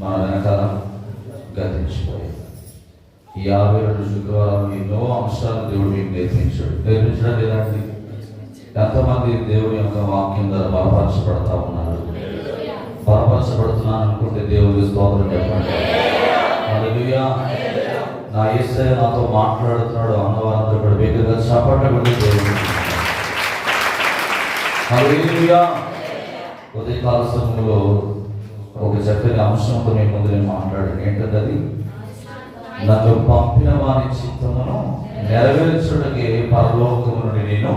మన వెనకాల గతించిపోయాయి. ఈ 52 శుక్రవారం ఎన్నో అంశాలు దేవుడు మీకు నేర్పించడం లేదండి. ఎంతమంది దేవుని యొక్క వాక్యం ద్వారా బలపరచబడతా ఉన్నారు? బలపరచబడుతున్నాను అనుకుంటే దేవుడికి స్తోత్రం చెప్పండి. హల్లెలూయా. నా యేసయ్య నాతో మాట్లాడుతున్నాడు అన్నవారంతా కూడా వేగంగా చప్పట్లు కొట్టి దేవుడు. హల్లెలూయా. ఉదయకాల సమయంలో ఒక చక్కని అంశంతో మీ ముందు నేను మాట్లాడాను. ఏంటంటే అది నన్ను పంపిన వారి చిత్తమును నెరవేర్చుటకే పరలోకము నుండి నేను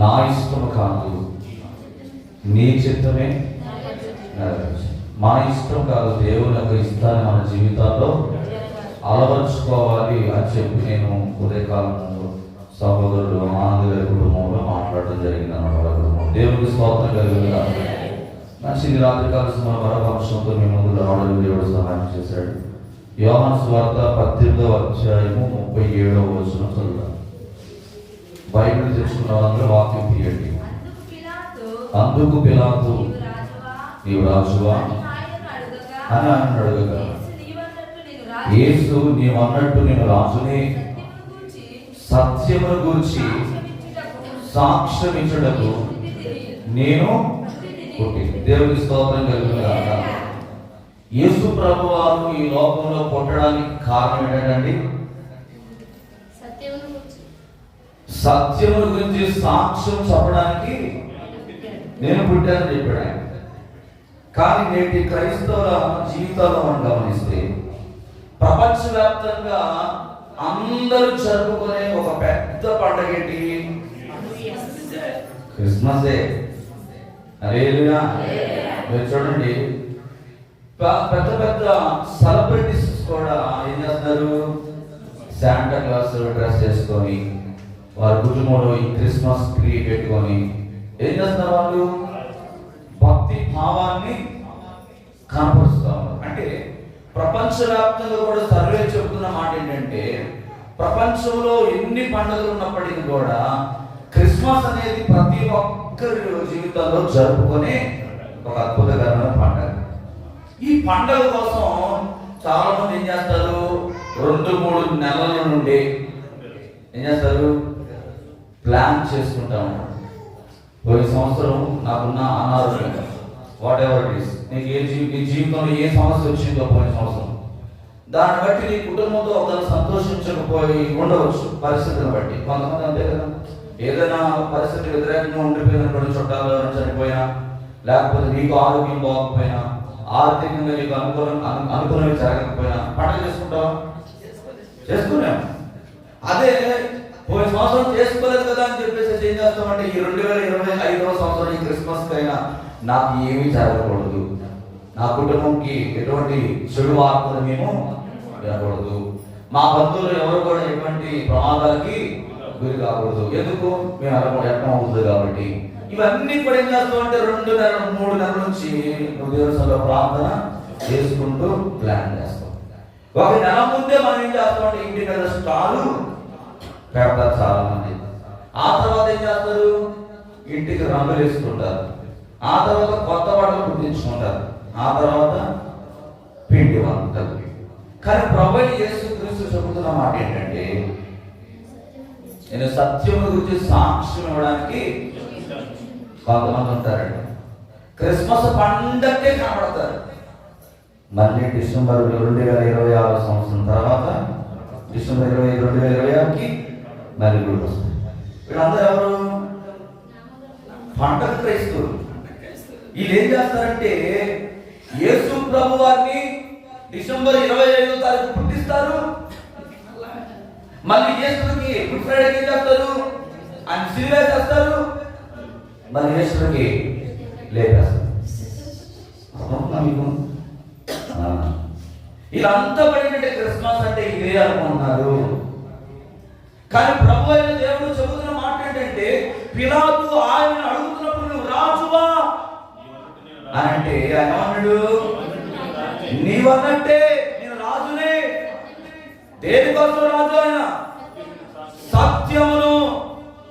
నా ఇష్టము కాదు నీ చిత్తమే నెరవేర్చు. మన ఇష్టం కాదు, దేవుని యొక్క ఇష్టాన్ని మన జీవితాల్లో అలవర్చుకోవాలి అని చెప్పి నేను ఉదయకాలంలో సహోదరుడు ఆనంద గారి కుటుంబంలో మాట్లాడడం జరిగింది అన్నమాట. దేవునికి స్తోత్రం కలిగిన మంచిది. రాత్రి కాలం మరొక అంశంతో మీ ముందు రావడం దేవుడు సహాయం చేశాడు. యోహాను సువార్త 18వ అధ్యాయము 37వ వచనం చదువుతాం. బైబిల్ తెచ్చుకున్న వాళ్ళందరూ వాక్యం తీయండి. అందుకు పిలాతు నీవు రాజువా అని ఆయన అడగగా, యేసు నీవు అన్నట్టు నేను రాజుని సత్యమును గూర్చి సాక్ష్యం ఇచ్చుటకు నేను పుట్టి. దేవునికి స్తోత్రం కలుగునుగాక. యేసు ప్రభువారు ఈ లోకంలో పుట్టడానికి కారణం ఏంటండి? సత్యముల గురించి సాక్ష్యం చెప్పడానికి నేను పుట్టానని చెప్పాడు ఆయన. కానీ నేటి క్రైస్తవుల జీవితాల్లో మనం గమనిస్తే ప్రపంచవ్యాప్తంగా అందరూ జరుపుకునే ఒక పెద్ద పండుగ ఏంటి? క్రిస్మసే. హల్లెలూయా. మీరు చూడండి, పెద్ద పెద్ద సెలబ్రిటీస్ కూడా ఏం చేస్తున్నారు? శాంటా క్లాస్ డ్రెస్ చేసుకొని వారి కుటుంబంలో ఈ క్రిస్మస్ ట్రీ పెట్టుకొని ఏం చేస్తున్నారు? వాళ్ళు భక్తి భావాన్ని కనపరుస్తారు. అంటే ప్రపంచవ్యాప్తంగా కూడా సర్వే చెబుతున్న మాట ఏంటంటే, ప్రపంచంలో ఎన్ని పండుగలు ఉన్నప్పటికీ కూడా క్రిస్మస్ అనేది ప్రతి ఒక్కరి జీవితంలో జరుపుకునే ఒక అద్భుతకరమైన పండుగ. ఈ పండుగ కోసం చాలా మంది ఏం చేస్తారు? 2-3 నెలల నుండి ఏం చేస్తారు? ప్లాన్ చేసుకుంటా ఉంటారు. పోయిన సంవత్సరం నాకున్న అనారోగ్యం, వాట్ ఎవర్ ఇట్ ఈస్, నీకు నీ జీవితంలో ఏ సమస్య వచ్చిందో పోయిన సంవత్సరం, దాన్ని బట్టి నీ కుటుంబంతో ఒకరు సంతోషించకపోయి ఉండవచ్చు పరిస్థితులను బట్టి. కొంతమంది అంతే కదా, ఏదైనా పరిస్థితి వ్యతిరేకంగా ఉండిపోయినటువంటి చుట్టాలు చనిపోయినా, లేకపోతే నీకు ఆరోగ్యం బాగోకపోయినా, ఆర్థికంగా నీకు అనుకూలంగా జరగకపోయినా పండుగ చేసుకుంటావా? చేసుకున్నాం. అదే పోయిన సంవత్సరం చేసుకోలేదు కదా అని చెప్పేసి ఏం చేస్తామంటే, ఈ 2025వ సంవత్సరం ఈ క్రిస్మస్ కైనా నాకు ఏమీ జరగకూడదు, నా కుటుంబంకి ఎటువంటి చెడు వార్తలు మేము వినకూడదు, మా బంధువులు ఎవరు కూడా ఎటువంటి ప్రమాదాలకి గురి కాకూడదు, ఎందుకు మేము అలా ఎట్టం అవుతుంది కాబట్టి. ఇవన్నీ కూడా ఏం చేస్తామంటే 2 నెలలు 3 నెలల నుంచి నువ్వు దేవునిలో ప్రార్థన చేసుకుంటూ ప్లాన్ చేస్తాం. 1 నెల ముందే మనం ఏం చేస్తామంటే ఇంటి మీద స్టాలు పెడతారు చాలా మంది. ఆ తర్వాత ఏం చేస్తారు? ఇంటికి రంగులు వేసుకుంటారు. ఆ తర్వాత కొత్త బట్టలు కుట్టించుకుంటారు. ఆ తర్వాత పిండి వంటలు. కానీ ప్రభువైన యేసుక్రీస్తు చెబుతున్న మాట ఏంటంటే, నేను సత్యం గురించి సాక్ష్యం ఇవ్వడానికి కొంతమంది ఉంటారండి. క్రిస్మస్ పండగకే కనబడతారు. మళ్ళీ డిసెంబర్ 2026 సంవత్సరం తర్వాత డిసెంబర్ 25, 2026కి మళ్ళీ గుడికి వస్తారు. వీళ్ళందరూ ఎవరు? పండగ క్రైస్తవులు. వీళ్ళు ఏం చేస్తారంటే, యేసు ప్రభు వారిని డిసెంబర్ 25వ తారీఖు పుట్టిస్తారు. మళ్ళీ యేసుకి గుడ్ ఫ్రైడే ఏం చేస్తారు? ఆయన సిలువ చేస్తారు. మళ్ళీ యేసుకి లేపేస్తారు. మీకు వీళ్ళంతా పడినట్టే క్రిస్మస్ అంటే ఇదే అనుకుంటున్నారు. కానీ ప్రభు అయిన దేవుడు చెబుతున్న మాట ఏంటంటే, పిలాతు ఆయన అడుగుతున్నప్పుడు నువ్వు రాజువా అని అంటే ఆయన అన్నాడు, నీవన్నట్టే నేను రాజునే. దేనికోసం రాజు? ఆయన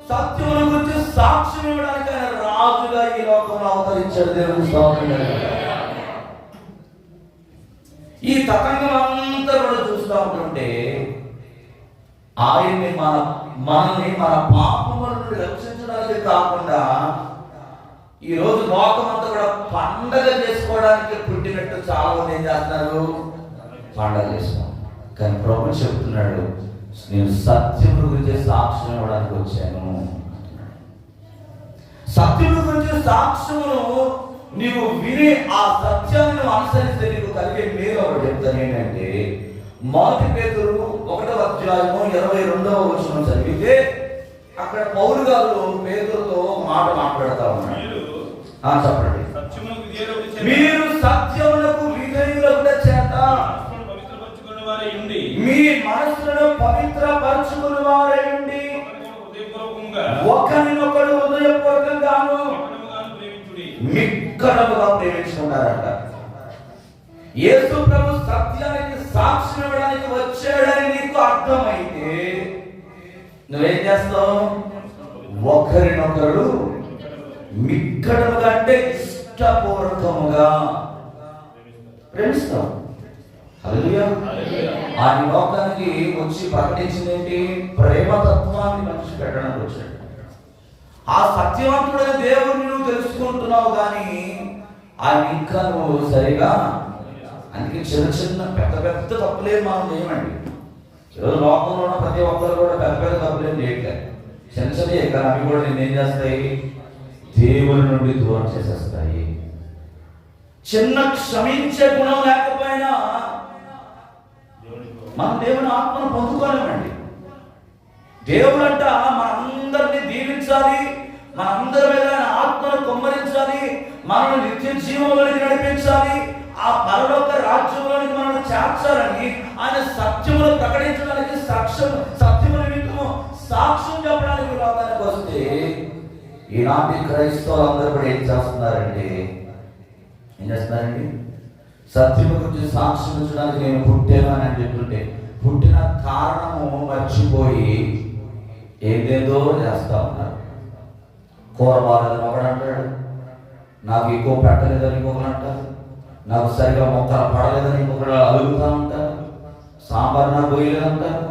సత్యమును గురించి సాక్ష్యం ఇవ్వడానికి ఆయన రాజుగా ఈ లోకంలో అవతరించాడు. దేవుని స్తోత్రం. ఈ తతంగం అంతా కూడా చూస్తూ ఉంటుంటే ఆయన్ని మనల్ని మన పాపముల నుండి రక్షించడానికి కాకుండా ఈరోజు లోకమంతా కూడా పండగ చేసుకోవడానికి పుట్టినట్టు చాలా మంది ఏం చేస్తున్నారు, పండగ చేస్తాం. కానీ ప్రభు చెప్తున్నాడు, నేను సత్యం గురించి సాక్ష్యం ఇవ్వడానికి వచ్చాను. సత్యం గురించి సాక్ష్యమును నీవు విని ఆ సత్యాన్ని అనుసరిస్తే నీకు కలిగే మేలు ఒకటి చెప్తాను. ఏంటంటే మొదటి పేతురు 1వ అధ్యాయము 22వ వచనం చదివితే అక్కడ పౌలు గారు పేతురుతో మాట మాట్లాడుతూ ఉన్నాడు. చెప్పండి. మీరు సత్యమునకు విధేయులగుట చేత మీ మనస్సులను పవిత్రపరచుకుని వారై ఉండి ఒకరినొకడు హృదయపూర్వకంగాను మిక్కడముగా ప్రేమించుకుంటారట. యేసు ప్రభు సత్యానికి సాక్ష్యం ఇవ్వడానికి వచ్చాడని నీకు అర్థమైతే నువ్వేం చేస్తావు? ఒకరినొకరు మిక్కడముగా అంటే ఇష్టపూర్వకముగా ప్రేమిస్తావు. హల్లెలూయా. ఆ లోకానికి వచ్చి ప్రకటించింది ఏంటి? ప్రేమతత్వాన్ని మనిషి పెట్టడానికి వచ్చాడు. ఆ సత్యవంతుడైన దేవుడిని నువ్వు తెలుసుకుంటున్నావు, కానీ ఆయన ఇంకా నువ్వు సరిగా, అందుకే చిన్న చిన్న పెద్ద పెద్ద తప్పులేదు మనం చేయమండి. ఈరోజు లోకంలో ఉన్న ప్రతి ఒక్కరు కూడా పెద్ద పెద్ద తప్పులేం చేయట్లేదు. చిన్న చిన్నవి, కానీ అవి కూడా నేను ఏం చేస్తాయి? దేవుని నుండి దూరం చేసేస్తాయి. చిన్న క్షమించే గుణం లేకపోయినా మనం దేవుని ఆత్మను పొందుకోలేమండి. దేవుడంట మనందరినీ దీవించాలి, మనందరి మీద ఆత్మను కుమ్మరించాలి, మనల్ని నిత్య జీవంలోకి నడిపించాలి, ఆ పరలోక రాజ్యంలోనికి మనల్ని చేర్చాలని ఆయన సత్యమును ప్రకటించడానికి సత్యముల నిమిత్తము సాక్ష్యం చెప్పడానికి లోకానికి వస్తే ఈనాటి క్రైస్తవులందరూ కూడా ఏం చేస్తున్నారండి? సత్యము గురించి సాక్ష్యం ఇచ్చడానికి నేను పుట్టాను అని చెప్తుంటే పుట్టిన కారణము మర్చిపోయి ఏదేదో చేస్తా ఉన్నారు. కూర బాగాలని ఒకడు అంటాడు, నాకు ఎక్కువ పెట్టలేదని ఇంకొకరు అంటారు, నాకు సరిగా మొక్కలు పడలేదని ఇంకొకరు అలుగుతూ ఉంటారు, సాంబార్ నాకు పోయలేదంటారు,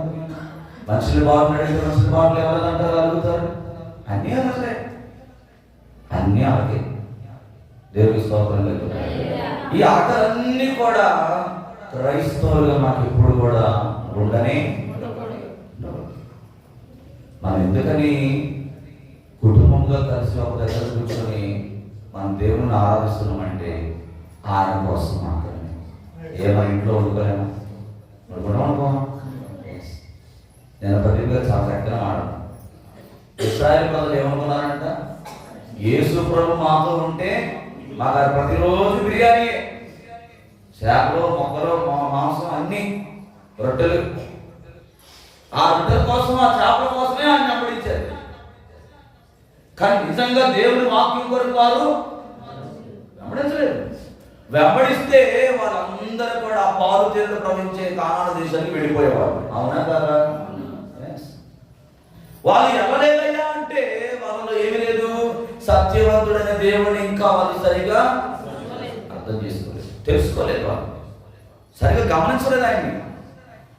మనుషులు బాగున్నాడు మనుషులు బాగలేదంటారు, అలుగుతారు. అన్నీ అలాగే, అన్నీ అలాగే. దేవుడి స్తోత్రం లేదు. ఈ ఆటలన్నీ కూడా క్రైస్తవులుగా మాకు ఎప్పుడు కూడా ఉండనే. మనం ఎందుకని కుటుంబంగా కలిసి ఒక దగ్గర కూర్చొని మనం దేవుని ఆరాధిస్తున్నామంటే ఆయన కోసం మాత్రమే. ఏమైనా ఇంట్లో వండుకోలేమా? వండుకోవడం నేను ప్రతిగా చాలా చక్కగా ఆడను. ఇశ్రాయేలు ప్రజలు ఏమనుకున్నారంట? యేసు ప్రభు మాతో ఉంటే మాకు ప్రతిరోజు బిర్యానీ, చేపలు, మొక్కలు, మాంసం, అన్ని రొట్టెలు. ఆ రొట్టెల కోసం, ఆ చేపల కోసమే ఆయన వెంబడించారు. కానీ నిజంగా దేవుడి వాక్యం కొరకు వారు వెంబడించలేదు. వెంబడిస్తే వాళ్ళందరూ కూడా ఆ పాలు తేనెలు ప్రవహించే కానాను దేశానికి వెళ్ళిపోయేవారు. అవునా కదా? వాళ్ళు ఎవరేదయ్యా అంటే వాళ్ళలో ఏమీ లేదు. సత్యవంతుడైన దేవుని ఇంకా వాళ్ళు సరిగా అర్థం చేసుకోలేదు, తెలుసుకోలేదు, వాళ్ళు సరిగా గమనించలేదు.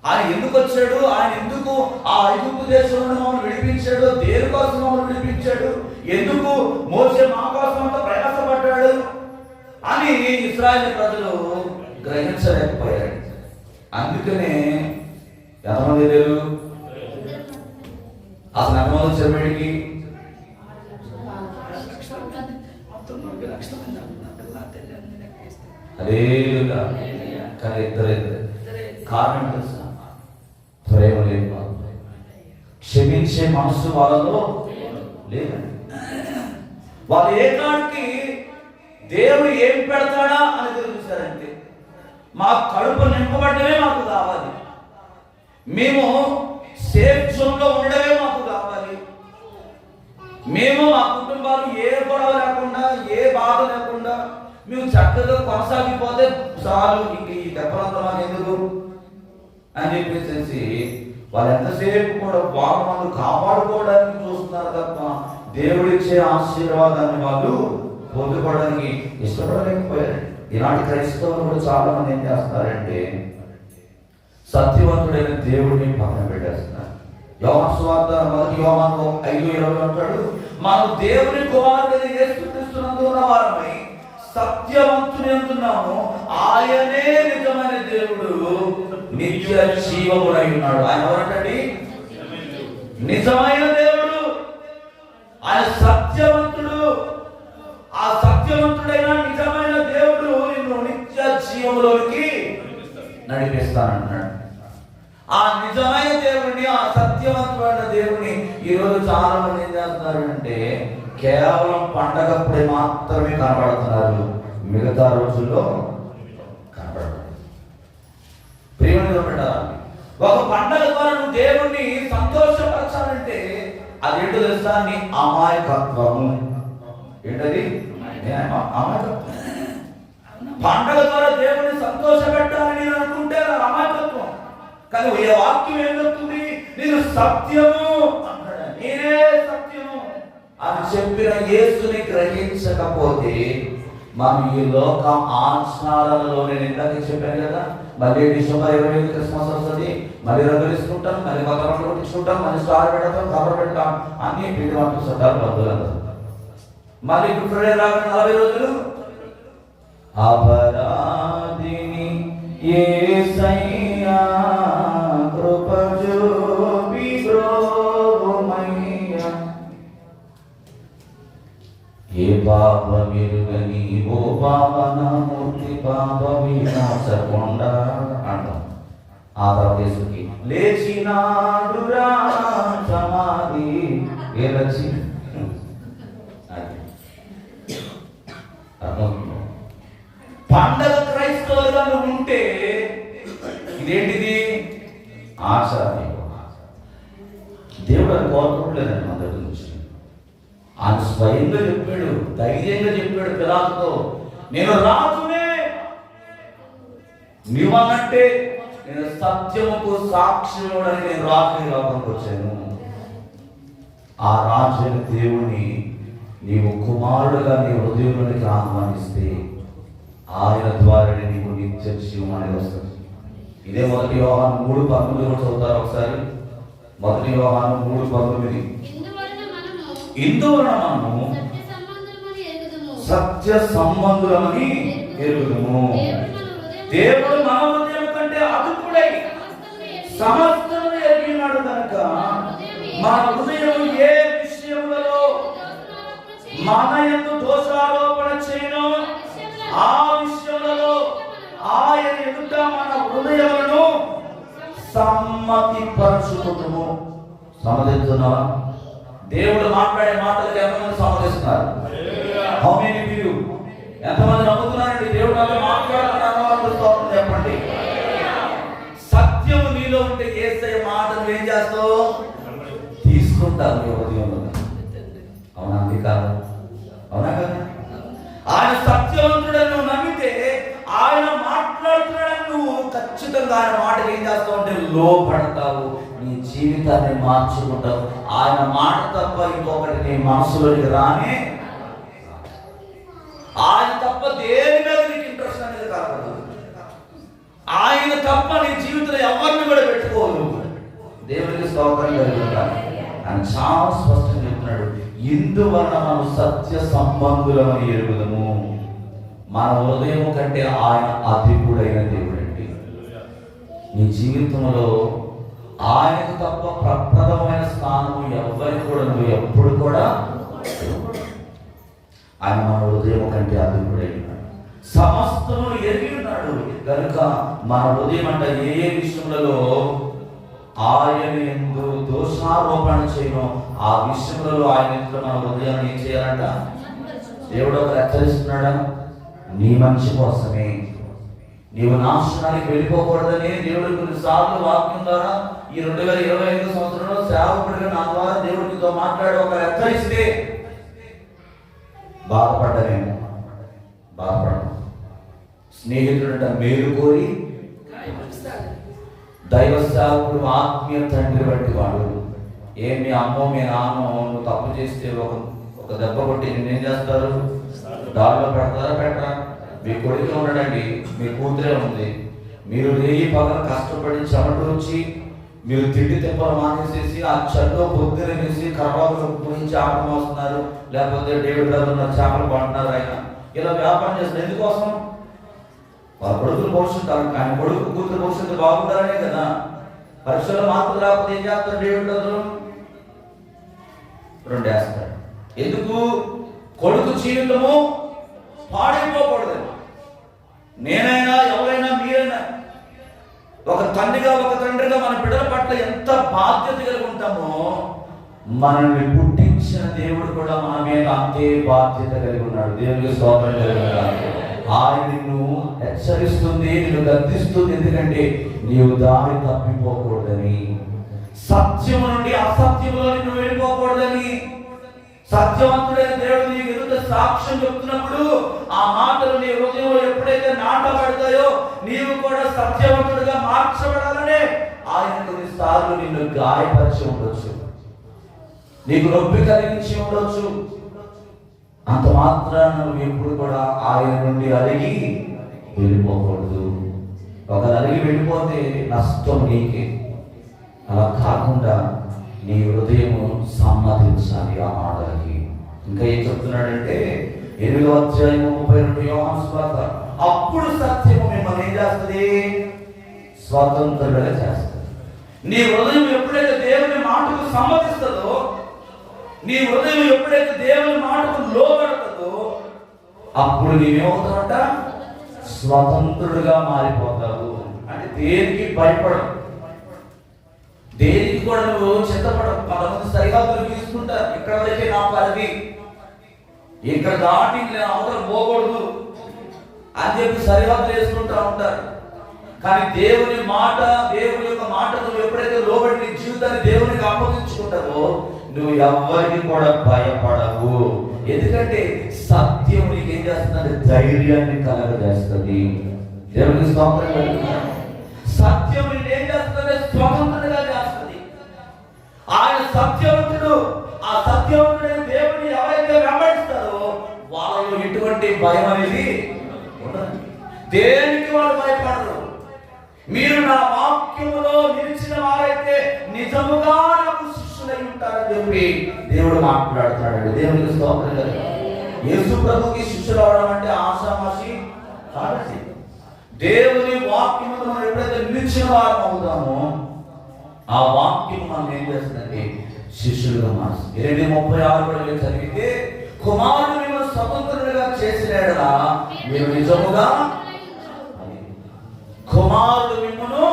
ఆయన ఎందుకు వచ్చాడు, ఆయన ఎందుకు ఆ ఐగుప్తు దేశంలో మమ్మల్ని విడిపించాడు, దేని కోసం మమ్మల్ని విడిపించాడు, ఎందుకు మోసే మా కోసం అంత ప్రయాసపడ్డాడు అని ఇశ్రాయేలు ప్రజలు గ్రహించలేకపోయారు. అందుకనే ఎంతమంది లేరు అసలు ఎంతమంది వచ్చారు బయటికి? అదే కానీ ఇద్దరు కారణం తెలుసా? ప్రేమ లేదు, క్షమించే మనసు వాళ్ళలో లేదండి. వాళ్ళు ఏ కాడికి దేవుడు ఏం పెడతాడా అని తెలుస్తారంటే మా కడుపు నింపబడమే మాకు కావాలి, మేము సేఫ్ జోన్లో ఉండడమే మాకు కావాలి, మేము మా కుటుంబాలు ఏ గొడవ లేకుండా ఏ బాధ లేకుండా మేము చక్కగా కొనసాగిపోతే చాలు, ఇంక ఈ దెబ్బలంతా మాకు ఎందుకు అని చెప్పేసి వాళ్ళు ఎంతసేపు కూడా వాళ్ళు కాపాడుకోవడానికి చూస్తున్నారు తప్ప దేవుడిచ్చే ఆశీర్వాదాన్ని వాళ్ళు పొందుకోవడానికి ఇష్టపడలేకపోయారు. ఈనాటి క్రైస్తవులు కూడా చాలా మంది ఏం చేస్తారంటే సత్యవంతుడైన దేవుడిని పక్కన పెట్టేస్తున్నారు. యోహాను సువార్త 1 యోహాను 5:20 అంటాడు, మనం దేవుని కుమారుడైన యేసుక్రీస్తునందు ఉన్నవారమై సత్యవంతుని అందున్నాము, ఆయనే నిజమైన దేవుడు, నిత్య జీవమునై ఉన్నాడు. ఆయన ఎవరంటండి? నిజమైన దేవుడు, ఆయన సత్యవంతుడు. ఆ సత్యవంతుడైన నిజమైన దేవుడు నిన్ను నిత్య జీవములోకి నడిపిస్తానంటున్నాడు. ఆ నిజమైన దేవుడిని, ఆ సత్యవంతమైన దేవుడిని ఈరోజు చాలా మంది ఏం చేస్తున్నారంటే కేవలం పండగప్పుడే మాత్రమే కనబడుతున్నారు, మిగతా రోజుల్లో కనబడతారు. ప్రియమైన బిడ్డలారా, ఒక పండగ ద్వారా నువ్వు దేవుణ్ణి సంతోషపరచాలంటే అదేంటో తెలుసా? నీ అమాయకత్వము. ఏంటది? అమాయకత్వం. పండగ ద్వారా దేవుణ్ణి సంతోషపెట్టాలని నేను అనుకుంటే అమాయకత్వం. కానీ ఏ వాక్యం ఏం చెప్తుంది? నేను సత్యము అంటాడు, నేనే సత్యము అని చెప్పిన యేసుని గ్రహించకపోతే మనం ఈ లోక ఆచారాలలో, నేను ఇందాక చెప్పాను కదా, మళ్ళీ డిసెంబర్ 25 క్రిస్మస్ వస్తుంది, మళ్ళీ రంగులేసుకుంటాం, మళ్ళీ కొత్త బట్టలు కొట్టించుకుంటాం, మళ్ళీ స్టార్ పెడతాం, కబర్ పెడతాం, అన్ని పిండి వంటలు చుట్టాలు బంధువులు. మళ్ళీ గుడ్ ఫ్రైడే రాగా 40 రోజులు అపరాధిని యేసయ్యా కృప చూపి బ్రోవుమయ్యా, ఏ పాపమెరుగని ఓ పావనమూర్తి పాప వినాశకొండ అంటాం. ఆ తర్వాత యేసుకి లేచినాడురా సమాధి ఏలచి పండగ క్రైస్తవులుగా నువ్వు ఉంటే ఇదేంటిది? ఆశ. దేవుడు అది కోరుకోవట్లేదండి మన దగ్గర నుంచి. ఆయన స్వయంగా చెప్పాడు, ధైర్యంగా చెప్పాడు పిలాతుతో, నేను రాజునే, నీవనంటే నేను సత్యముకు సాక్షిని నేను రాజుని లోకంలోకి వచ్చాను. ఆ రాజుని దేవుని నీవు కుమారుడుగా నీ హృదయంలోనికి ఆహ్వానిస్తే ఆయన ద్వారా నీకు నిత్య జీవం అనేది వస్తుంది. ఇదే 1 యోహాను 3:19 కూడా చదువుతారు ఒకసారి. 1 యోహాను 3:19, ఇందువలన మనము సత్య సంబంధులమని ఎరుగుదుము, దేవుడు మన హృదయం కంటే అదుపుడై సమస్తము ఎరిగినాడు కనుక మన హృదయం ఏ విషయములలో మన యందు దోషారోపణ చేయను ఆ విషయంలో ఆయన ఎదుట మన హృదయములను సమ్మతిపరచుకుంటుము. సమ్మతిస్తున్నావా? దేవుడు మాట్లాడే మాటలకు ఎంతమంది సమ్మతిస్తున్నారు? How many of you? ఎంతమంది నమ్ముతున్నారండి దేవుడు నాతో మాట్లాడుతున్నాను? చెప్పండి. సత్యము నీలో ఉంటే యేసయ్య మాటలు ఏం చేస్తావు? తీసుకుంటారు నీ హృదయంలో. అవునా? అది కాదు, అవునా కదా? ఆయన సత్యవంతుడని నువ్వు నమ్మితే, ఆయన మాట్లాడుతున్నాడని నువ్వు ఖచ్చితంగా ఆయన మాటలు ఏం చేస్తావు అంటే లోపడతావు, నీ జీవితాన్ని మార్చుకుంటావు. ఆయన మాట తప్ప ఇంకొకటి నీ మనసులోకి రానే, ఆయన తప్ప దేని మీద నీకు ఇంట్రెస్ట్ అనేది కలగదు. ఆయన తప్ప నీ జీవితంలో ఎవరిని కూడా పెట్టుకోదు. దేవునికి స్తోత్రం కలుగుతాను. ఆయన చాలా స్పష్టంగా చెప్తున్నాడు, ఇందువలన మనం సత్య సంబంధులమని ఎరుగుదము. మన హృదయం కంటే ఆయన అధికుడైన దేవుడండి. నీ జీవితంలో ఆయనకు తప్ప ప్రప్రదమైన స్థానము ఎవరికి కూడా నువ్వు ఎప్పుడు కూడా, ఆయన మన హృదయం కంటే అధికుడై ఉన్నాడు, సమస్తము ఎరిగి ఉన్నాడు కనుక మన హృదయం అంటే ఏ విషయంలో ఆయన ఎందు దోషారోపణ చేయను ఆ విషయంలో ఆయన ఎందు మన హృదయాన్ని ఏం చేయాలంట? దేవుడు ఒక హెచ్చరిస్తున్నాడా? నీ మంచి కోసమే, నీవు నాశనానికి వెళ్ళిపోకూడదని దేవుడు కొన్నిసార్లు వాక్యం ద్వారా ఈ 2025 సంవత్సరంలో సేవకుడిగా నా ద్వారా దేవుడితో మాట్లాడి ఒక హెచ్చరిస్తే బాధపడ్డానేమో, బాధపడ్డా. స్నేహితుడంట మేలు కోరి దైవ సేవకుడు ఆత్మీయ తండ్రి వంటి వాడు. మీ అమ్మో మీ నాన్న నువ్వు తప్పు చేస్తే ఒక దెబ్బ కొట్టి నేనేం చేస్తారు? దారిలో పెడతారా? పెట్టరా? మీ కొడుకు ఉన్నాడండి, మీ కూతురే ఉంది, మీరు రేయి పగల కష్టపడి చెమటూర్చి మీరు తిండి తిప్పలు మానేసేసి ఆ చెల్లో పొద్దునేసి కర్రాలు గురించి ఆటలు వస్తున్నారు, లేకపోతే డేవిడ్ బ్రదర్ చేపలు పడుతున్నారు, ఆయన ఇలా వ్యాపారం చేస్తున్నారు. ఎందుకోసం? వాళ్ళ కొడుకులు భవిష్యత్తు, ఆయన కొడుకు కూతురు భవిష్యత్తు బాగుంటారనే కదా. పరీక్షలు మార్పులు రాకపోతే ఏం చేస్తారు డేవిడ్ బ్రదరు? 2 వేస్తాడు. ఎందుకు? కొడుకు జీవితము పాడైపోకూడదు. నేనైనా ఎవరైనా మీరైనా ఒక తండ్రిగా ఒక తండ్రిగా మన బిడ్డల పట్ల ఎంత బాధ్యత కలిగి ఉంటామో మనల్ని పుట్టించిన దేవుడు కూడా మన మీద అంతే బాధ్యత కలిగి ఉన్నాడు. దేవునికి స్తోత్రం కలుగును. ఆయన నిన్ను హెచ్చరిస్తుంది, నిన్ను గద్దిస్తుంది. ఎందుకంటే నీవు దారి తప్పిపోకూడదని, సత్యము నుండి అసత్యములో నువ్వు వెళ్ళిపోకూడదని. సత్యవంతుడైన దేవుడు నీకు ఎదుట సాక్ష్యం చెప్తున్నప్పుడు ఆ మాటలు నీ హృదయంలో ఎప్పుడైతే నాటబడతాయో నీవు కూడా సత్యవంతుడిగా మార్చబడాలనే ఆయన కొన్నిసార్లు నిన్ను గాయపరిచి ఉండొచ్చు, నీకు నొప్పి కలిగించి ఉండొచ్చు. అంత మాత్రాన నువ్వు ఎప్పుడు కూడా ఆయన నుండి అలిగి వెళ్ళిపోకూడదు. ఒక అలిగి వెళ్ళిపోతే నష్టం నీకే. అలా కాకుండా నీ హృదయము సమ్మతించాలి ఆ మాటలకి. ఇంకా ఏం చెప్తున్నాడంటే 8వ అధ్యాయము 32 యోహాను సువార్త, అప్పుడు సత్యము మిమ్మల్ని ఏం చేస్తుంది? స్వతంత్రులుగా చేస్తుంది. నీ హృదయం ఎప్పుడైతే దేవుని మాటకు సమ్మతిస్తుందో, నీ హృదయం ఎప్పుడైతే దేవుని మాటకు లోబడుతుందో, అప్పుడు నీవేమవుతావంట? స్వతంత్రుడుగా మారిపోతావు. అంటే దేనికి భయపడవు, దేనికి కూడా నువ్వు చింతపడవు. కొంతమంది సరిహద్దులు తీసుకుంటారు, ఇక్కడ వరకే నా పరిధి, ఇక్కడ దాటి నేను అవతల పోకూడదు అని చెప్పి సరిహద్దులు వేసుకుంటా ఉంటారు. కానీ దేవుని మాట, దేవుని యొక్క మాటకు ఎప్పుడైతే లోబడి నీ జీవితాన్ని దేవునికి అప్పగించుకుంటావో నువ్వు ఎవ్వరికి కూడా భయపడవు. ఎందుకంటే సత్యం నీకు ఏం చేస్తుంది? ధైర్యాన్ని కలగజేస్తుంది. దేవునికి స్తోత్రం కలుగును. సత్యం నీకు ఏం చేస్తుంది? స్వతంత్రంగా చేస్తుంది. ఆయన సత్యవంతుడు. ఆ సత్యవంతుడైన దేవుని ఎవరైతే వెంబడిస్తారో వాళ్ళలో ఎటువంటి భయం అనేది ఉండదు. దేనికి వాళ్ళు భయపడరు. మీరు నా వాక్యములో నిలిచిన వారైతే నిజముగా నాకు శిష్యులై ఉంటారని చెప్పి దేవుడు మాట్లాడుతున్నాడు. దేవునికి స్తోత్రం కలుగును. యేసు ప్రభుకి శిష్యులు అవడం అంటే ఆషామాషి కాదు. దేవుని వాక్యములో మనం ఎప్పుడైతే నిలిచిన వారం అవుతామో ఆ వాక్యం మనం ఏం చేస్తుందంటే శిష్యులుగా మారుస్తుంది. 2:36 కూడా మీరు చదివితే, కుమారుడు మిమ్మల్ని స్వతంత్రులుగా చేసినాడురా మీరు నిజముగా, కుమారుడు మిమ్మల్ని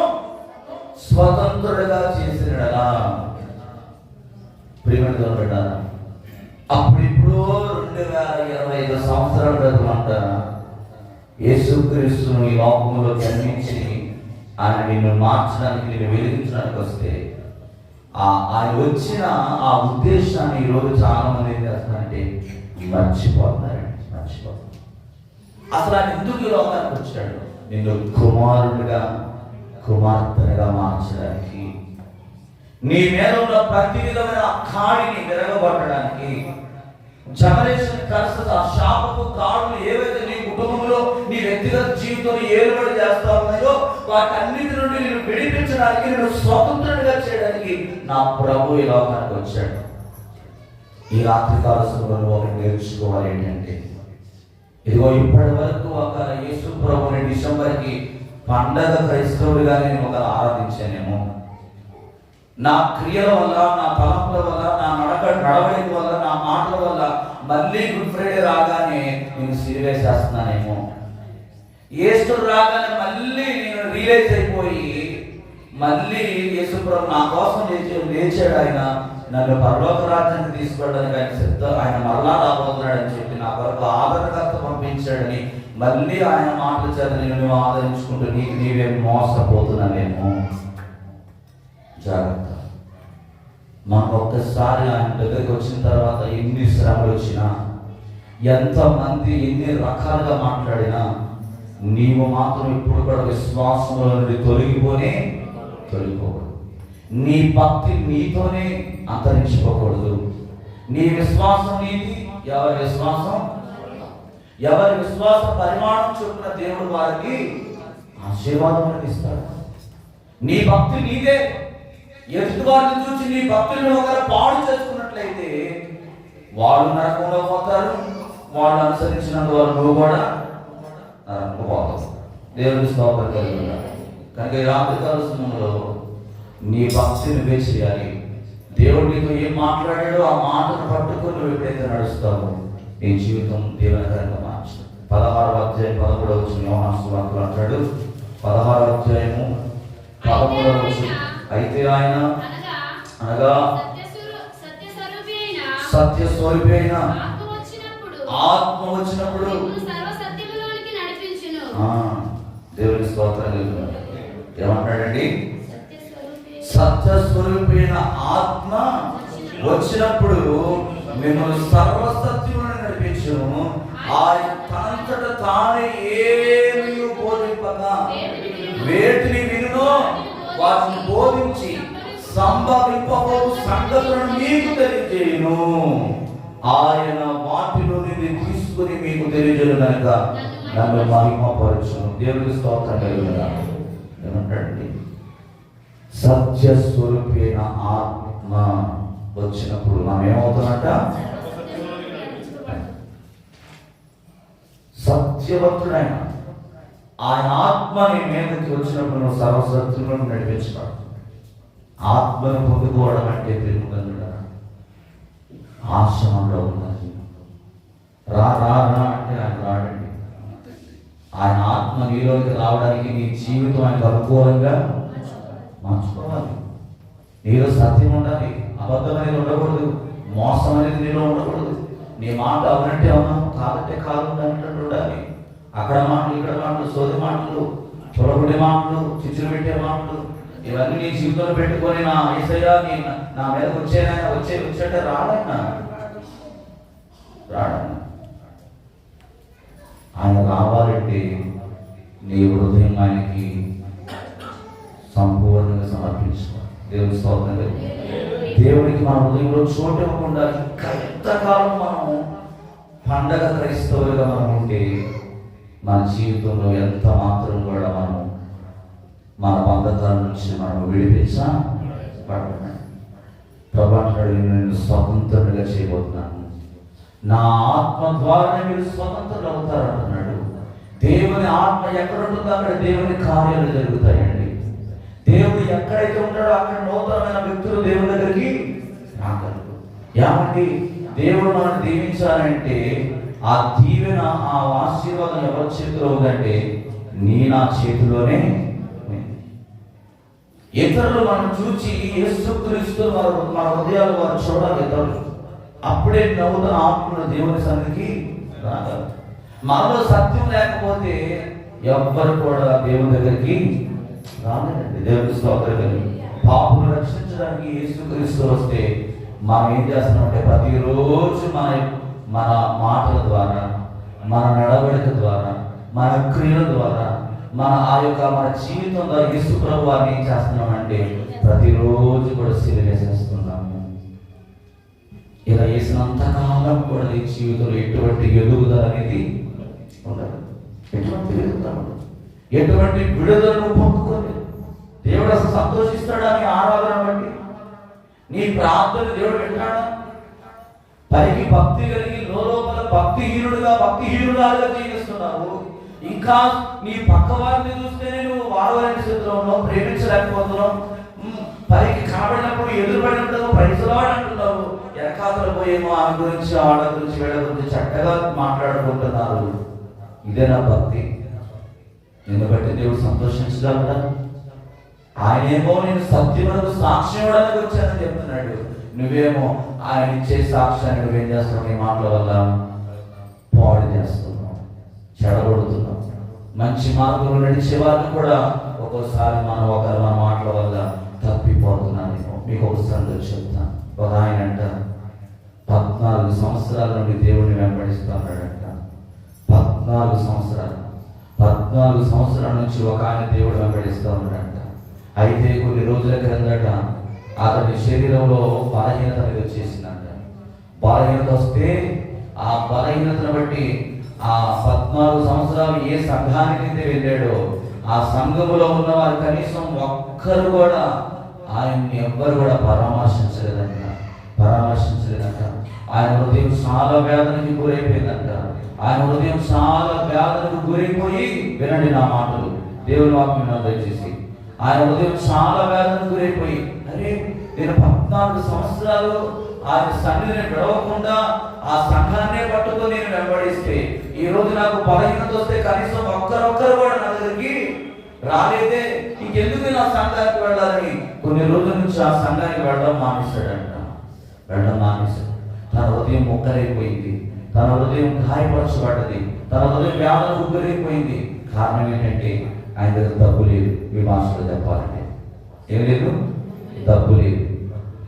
స్వతంత్రులుగా చేసినాడా. ప్రియమైన పెట్టారా, అప్పుడు ఇప్పుడు 2025 సంవత్సరాల క్రితమంట యేసుక్రీస్తును ఈ లోకంలో జన్మించి ఆయన నిన్ను మార్చడానికి, నిన్ను వెలిగించడానికి వస్తే ఆయన వచ్చిన ఆ ఉద్దేశాన్ని ఈరోజు చాలా మంది ఏం చేస్తున్నారంటే మర్చిపోతున్నారు. అసలు ఆయన ఎందుకు ఈ లోకానికి వచ్చాడు? నిన్ను కుమారుడిగా, కుమార్తెగా మార్చడానికి, నీ మీద ఉన్న ప్రతి విధమైన కాడిని విరగబట్టడానికి, జనరేషన్ కర్సెస్, ఆ శాపపు కాడులు ఏవైతే నీ కుటుంబంలో నీ వ్యక్తిగత జీవితంలో ఏలుబడి చేస్తా ఉన్నాయో వాటన్నిటి నుండి నేను విడిపించడానికి, నేను స్వతంత్రుడిగా చేయడానికి నా ప్రభు ఈ లోకానికి వచ్చాడు. ఈ రాత్రికాల సమయంలో ఒకటి నేర్చుకోవాలి ఏంటంటే, ఇదిగో ఇప్పటి వరకు ఒక యేసు ప్రభుని డిసెంబర్కి పండగ క్రైస్తవుడిగా నేను ఒక ఆరాధించానేమో, నా క్రియల వల్ల, నా తలంపుల వల్ల, నా నడవడిక వల్ల, నా మాటల వల్ల మళ్ళీ గుడ్ ఫ్రైడే రాగానే నేను సిరివేసేస్తున్నానేమో, ఈస్టర్ రాగానే మళ్ళీ నేను రియలైజ్ అయిపోయి మళ్ళీ యేసుప్రభు నా కోసం లేచాడు, ఆయన నన్ను పరలోక రాజ్యానికి తీసుకోవడానికి ఆయన సిద్ధం, ఆయన మరలా రాబోతున్నాడని చెప్పి నా కొరకు ఆదరణకర్త పంపించాడని మళ్ళీ ఆయన మాటలు చదివి నువ్వు ఆదరించుకుంటూ నీకు నీవే మోసపోతున్నావేమో. జాగ్రత్త. మనకు ఒక్కసారి ఆయన దగ్గరికి వచ్చిన తర్వాత ఎన్ని శ్రమలు వచ్చినా, ఎంతమంది ఎన్ని రకాలుగా మాట్లాడినా నీవు మాత్రం ఇప్పుడు కూడా విశ్వాసంలో నుండి తొలగిపోకూడదు. నీ భక్తి నీతోనే అంతరించిపోకూడదు. నీ విశ్వాసం నీది, ఎవరి విశ్వాసం ఎవరి విశ్వాస పరిమాణం చొప్పున దేవుడు వారికి ఆశీర్వాదం ఇస్తాడు. నీ భక్తి నీదే. ఎదుటి వారిని చూసి నీ భక్తులను ఒకరు పాడు చేసుకున్నట్లయితే వాళ్ళు నరకంలో పోతారు. వాళ్ళు అనుసరించినందువల్ల నువ్వు కూడా నరకంలో పోతావు. దేవుని స్తోత్రం కలుగుతాడు. కనుక ఈ రాత్రికాల సమయంలో నీ భక్తిని నువ్వే చేయాలి. దేవుడు నీతో ఏం మాట్లాడాడో ఆ మాటను పట్టుకొని నువ్వు ఎప్పుడైతే నడుస్తావో నీ జీవితం దేవునికరంగా మార్చు. 16వ అధ్యాయం 11వ వచనం యోహాను సువార్తలో అంటాడు. 16వ అధ్యాయము 13వ వచనం, అయితే ఆయన అనగా సత్య స్వరూపి అయిన ఆత్మ వచ్చినప్పుడు దేవుని స్తోత్రం ఏమంటాడండి? సత్య స్వరూపి అయిన ఆత్మ వచ్చినప్పుడు మిమ్మల్ని సర్వసత్యములను నడిపించును. ఆయన తనంతట తానే ఏమీ బోధింపక వేటిని వినునో వాటిని బోధించి సంభవింపబో సంగతులను మీకు తెలియజేయును. ఆయన వాటిలో నుండి తీసుకుని మీకు తెలియజేయను కనుక నన్ను మహిమపరచును. దేవునికి స్తోత్రం కలుగును. ఏమంటాడండి? సత్య స్వరూపైన ఆత్మ వచ్చినప్పుడు మనం ఏమవుతున్నట? సత్యవంతుడైన ఆయన ఆత్మ నీ మీదకి వచ్చినప్పుడు నువ్వు సర్వసత్యులను నడిపించబడు. ఆత్మను పొందుకోవడం అంటే ప్రేమగా ఆశ్రమంలో ఉన్నది. రా రా రా అంటే ఆయన రాడండి. ఆయన ఆత్మ నీలోకి రావడానికి నీ జీవితం ఆయనకు అనుకూలంగా మార్చుకోవాలి. నీలో సత్యం ఉండాలి. అబద్ధం అనేది ఉండకూడదు. మోసం అనేది నీలో ఉండకూడదు. నీ మాట అవునంటే అవునా, కాదంటే కాదు ఉండాలి. అక్కడ మాటలు, ఇక్కడ మాటలు, సోది మాటలు, చొరబడి మాటలు, చిచ్చులు పెట్టే మాటలు ఇవన్నీ నీ జీవితంలో పెట్టుకొని నా యేసయ్యా నా మీద వచ్చేటే రాడైనా ఆయన రావాలంటే నీ హృదయం ఆయనకి సంపూర్ణంగా సమర్పించుకోవాలి. దేవుని స్తోత్రం. దేవుడికి మన హృదయంలో చోటు ఇవ్వకుండా ఇంకా ఎంతకాలం మనము పండగ క్రైస్తవులుగా మనం ఉంటే మన జీవితంలో ఎంత మాత్రం కూడా మనం మన బంధకాల నుంచి మనం విడిపించబడుతున్నాం. ప్రభు అంటాడు, నేను స్వతంత్రుడిగా చేయబోతున్నాను. నా ఆత్మ ద్వారానే మీరు స్వతంత్రులు అవుతారు అంటున్నాడు. దేవుని ఆత్మ ఎక్కడ ఉంటుందో అక్కడ దేవుని కార్యాలు జరుగుతాయండి. దేవుడు ఎక్కడైతే ఉంటాడో అక్కడ నూతనమైన వ్యక్తులు దేవుని దగ్గరికి రాగలరు. ఏమండి? దేవుడు మనం దీవించాలంటే ఆ దీవెన, ఆ ఆశీర్వాదం ఎవరి చేతిలో ఉందంటే నా చేతిలోనే. ఇతరులు మనం చూచి యేసుక్రీస్తు మన హృదయాలు వారు చూడాలి. ఇతరులు అప్పుడే నూతన ఆత్మను దేవుని సన్నిధికి రాగలరు. మనలో సత్యం లేకపోతే ఎవ్వరు కూడా దేవుని దగ్గరికి రాలేదండి. దేవుని స్తోత్రం. పాపులు రక్షించడానికి యేసుక్రీస్తు వస్తే మనం ఏం చేస్తున్నామంటే ప్రతిరోజు మన మాటల ద్వారా, మన నడవడిక ద్వారా, మన క్రియల ద్వారా, మన జీవితం ద్వారా యేసు ప్రభు వారిని ఏం చేస్తున్నామంటే ప్రతిరోజు కూడా సిలువేసేస్తున్నాము. ఇలా వేసినంతకాలం కూడా నీ జీవితంలో ఎటువంటి ఎదుగుదల అనేది ఉండదు. ఎటువంటి ఎదుగుదల ఉండదు. ఎటువంటి విడుదలను పొందుకోలేదు. దేవుడు అసలు సంతోషిస్తాడా నీ ఆరాధన బట్టి? నీ ప్రార్థన దేవుడు వింటాడా? పైకి భక్తి కలిగి లోపల భక్తిహీనురాలుగా జీవిస్తున్నావు. ఇంకా నీ పక్క వారిని చూస్తేనే నువ్వు వాడవాలని స్థితిలో ఉన్నావు, ప్రేమించలేకపోతున్నావు. పైకి కనబడినప్పుడు ఎదురుపడినప్పుడు పరిసరాడు అంటున్నావు. వెనకాతలు పోయేమో ఆమె గురించి, ఆడ గురించి, వీళ్ళ గురించి చక్కగా మాట్లాడుకుంటున్నారు. ఇదే నా భక్తి. నిన్ను బట్టి దేవుడు సంతోషించగలడా? ఆయనేమో నేను సత్యమునకు సాక్ష్యం ఇవ్వడానికి వచ్చానని చెప్తున్నాడు. నువ్వేమో ఆయన ఇచ్చే సాక్ష్యాన్ని నువ్వేం చేస్తున్నావు? నీ మాటల వల్ల పాడు చేస్తున్నావు, చెడగొడుతున్నావు. మంచి మార్గంలో నడిచే వాళ్ళు కూడా ఒక్కోసారి మన మాటల వల్ల తప్పిపోతున్నాను. మీకు ఒక సంగతి చెప్తాను. ఒక ఆయన అంట 14 సంవత్సరాల నుండి దేవుడిని వెంబడిస్తున్నాడంట. 14 సంవత్సరాల నుంచి ఒక ఆయన దేవుడు వెంబడిస్తూ ఉన్నాడంట. అయితే కొన్ని రోజుల క్రిందట అతని శరీరంలో బలహీనత అనేది వచ్చేసిందంట. బలహీనత వస్తే ఆ బలహీనతను బట్టి ఆ 14 సంవత్సరాలు ఏ సంఘానికి అయితే వెళ్ళాడో ఆ సంఘములో ఉన్న వారు కనీసం ఒక్కరు కూడా ఆయన్ని ఎవ్వరు కూడా పరామర్శించలేదంట. ఆయన హృదయం చాలా వేదనకి గురైపోయిందంట. ఆయన హృదయం చాలా వేదనకు గురైపోయి, వినండి నా మాటలు, దేవుని వాక్యం దయచేసి, ఆయన హృదయం చాలా వేదనకు గురైపోయి, అరే నేను 14 సంవత్సరాలు ఆయన సన్నిధిని విడవకుండా ఆ సంఘాన్నే పట్టుకొని నేను వెంబడిస్తే, ఈ రోజు నాకు బలహీనత వస్తే కనీసం ఒక్కరొక్కరు కూడా నా దగ్గరికి రాలేదే, ఇంకెందుకు నా సంఘానికి వెళ్ళాలని కొన్ని రోజుల నుంచి ఆ సంఘానికి వెళ్ళడం మానేశాడంట. తన హృదయం మొక్కరైపోయింది, తన హృదయం గాయపరచబడ్డది, తన హృదయం వ్యాధులకు గురైపోయింది. కారణం ఏంటంటే ఆయన దగ్గర డబ్బు లేదు. ఈ భాషలో చెప్పాలంటే ఏం లేదు, డబ్బు లేదు.